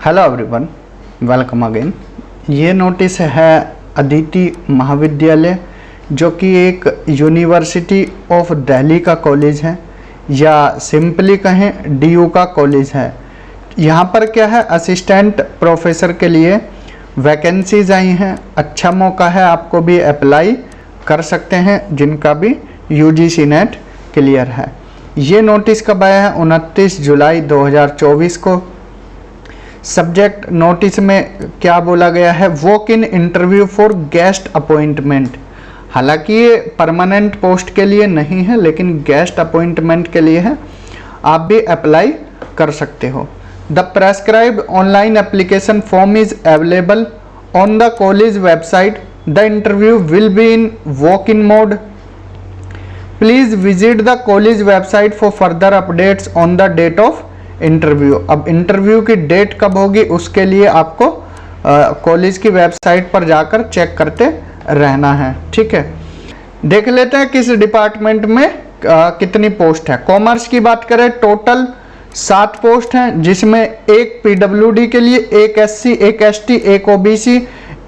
Hello everyone, welcome again. ये notice है अदिति महाविद्यालय, जो कि एक यूनिवर्सिटी ऑफ दिल्ली का कॉलेज है, या सिंपली कहें डीयू का कॉलेज है। यहाँ पर क्या है, असिस्टेंट प्रोफेसर के लिए वैकेंसीज आई हैं। अच्छा मौका है, आपको भी अप्लाई कर सकते हैं जिनका भी यूजीसी नेट क्लियर है। ये नोटिस कब आया है? 29 जुलाई 2024 को। सब्जेक्ट नोटिस में क्या बोला गया है? Walk in interview for guest appointment. हालांकि ये परमानेंट पोस्ट के लिए नहीं है, लेकिन गेस्ट अपॉइंटमेंट के लिए है। आप भी अप्लाई कर सकते हो। The prescribed online application form is available on the college website. The interview will be in walk in mode. Please visit the college website for further updates on the date of interview. अब interview की date कब होगी उसके लिए आपको college की website पर जाकर चेक करते रहना है। ठीक है, देख लेते हैं किस डिपार्टमेंट में कितनी पोस्ट है। कॉमर्स की बात करें, टोटल 7 पोस्ट हैं, जिसमें एक पीडब्ल्यूडी के लिए, एक एससी, एक एसटी, एक ओबीसी,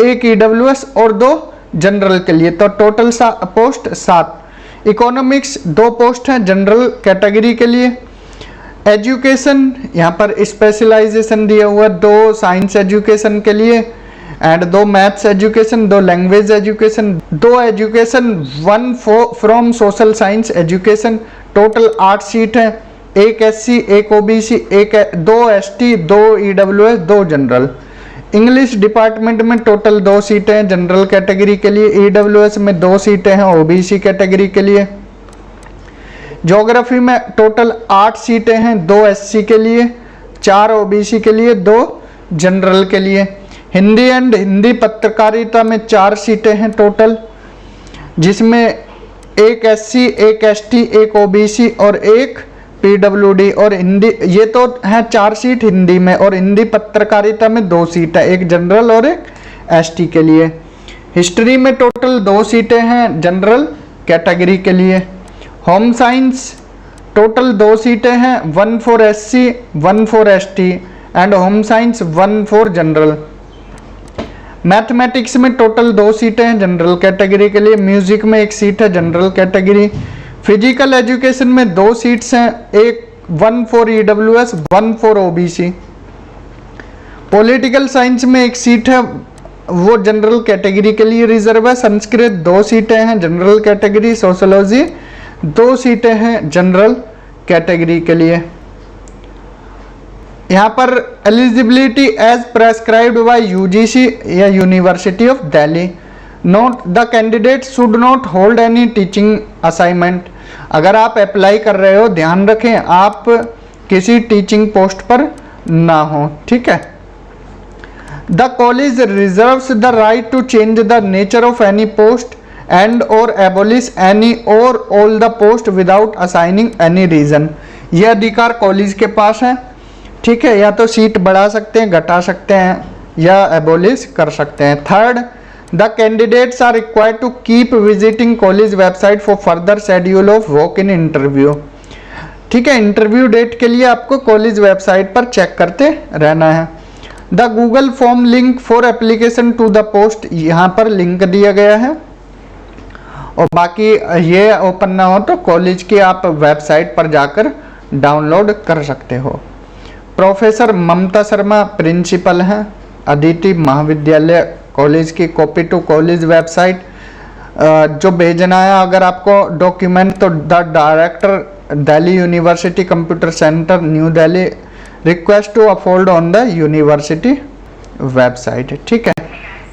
एक ईडब्ल्यूएस और 2 जनरल के लिए। तो टोटल पोस्ट 7। इकोनॉमिक्स 2 पोस्ट हैं जनरल कैटेगरी के लिए। एजुकेशन यहाँ पर स्पेशलाइजेशन दिया हुआ 2 साइंस एजुकेशन के लिए and 2 maths education, 2 language education, 2 education, 1 from social science education. Total 8 seat है। एक एससी, एक OBC, 2 ST, 2 EWS, 2 general. English department में टोटल 2 सीटें हैं जनरल कैटेगरी के लिए। ईडब्ल्यूएस में 2 सीटें हैं ओबीसी कैटेगरी के लिए। ज्योग्राफी में टोटल 8 सीटें हैं, 2 एससी के लिए, 4 ओबीसी के लिए, 2 जनरल के लिए। हिंदी एंड हिंदी पत्रकारिता में 4 सीटें हैं टोटल, जिसमें एक एससी, एक एसटी, एक ओबीसी और एक पीडब्ल्यूडी। और हिंदी, ये तो है 4 सीट हिंदी में, और हिंदी पत्रकारिता में 2 सीट है, एक जनरल और एक एसटी के लिए। हिस्ट्री में टोटल 2 सीटें हैं जनरल कैटेगरी के लिए। होम साइंस टोटल 2 सीटें हैं, 1 for SC, 1 for ST and home science 1 for general. Mathematics में टोटल 2 सीटें हैं जनरल कैटेगरी के लिए। म्यूजिक में 1 सीट है जनरल कैटेगरी। फिजिकल एजुकेशन में 2 सीट्स हैं, 1 for EWS, 1 for OBC. Political science में 1 सीट है, वो जनरल कैटेगरी के लिए रिजर्व है। संस्कृत 2 सीटें हैं जनरल कैटेगरी। सोशियोलॉजी 2 सीटें हैं जनरल कैटेगरी के लिए। यहाँ पर eligibility as prescribed by UGC या university of Delhi. Note the candidate should not hold any teaching assignment. अगर आप अप्लाई कर रहे हो, ध्यान रखें आप किसी टीचिंग पोस्ट पर ना हो। ठीक है। The college reserves the right to change the nature of any post and or abolish any or all the post without assigning any reason। यह अधिकार कॉलेज के पास है। ठीक है, या तो सीट बढ़ा सकते हैं, घटा सकते हैं, या एबोलिश कर सकते हैं। Third, the candidates are required to keep visiting college website for further schedule of walk in interview. ठीक है, इंटरव्यू डेट के लिए आपको कॉलेज वेबसाइट पर चेक करते रहना है। The Google form link for application to the post, यहाँ पर लिंक दिया गया है। और बाकी ये ओपन ना हो तो कॉलेज की आप वेबसाइट पर जाकर डाउनलोड कर सकते हो। प्रोफेसर ममता शर्मा प्रिंसिपल हैं अदिति महाविद्यालय कॉलेज की। कॉपी टू कॉलेज वेबसाइट जो भेजना है अगर आपको डॉक्यूमेंट, तो the director Delhi university computer centre new Delhi request to upload on the university website. ठीक है,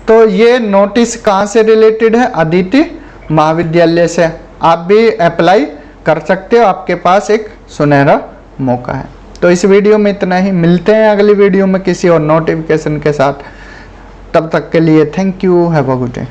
तो ये नोटिस कहाँ से रिलेटेड है? अदिति महाविद्यालय से। आप भी अप्लाई कर सकते हो, आपके पास एक सुनहरा मौका है। तो इस वीडियो में इतना ही, मिलते हैं अगली वीडियो में किसी और नोटिफिकेशन के साथ। तब तक के लिए thank you, have a good day.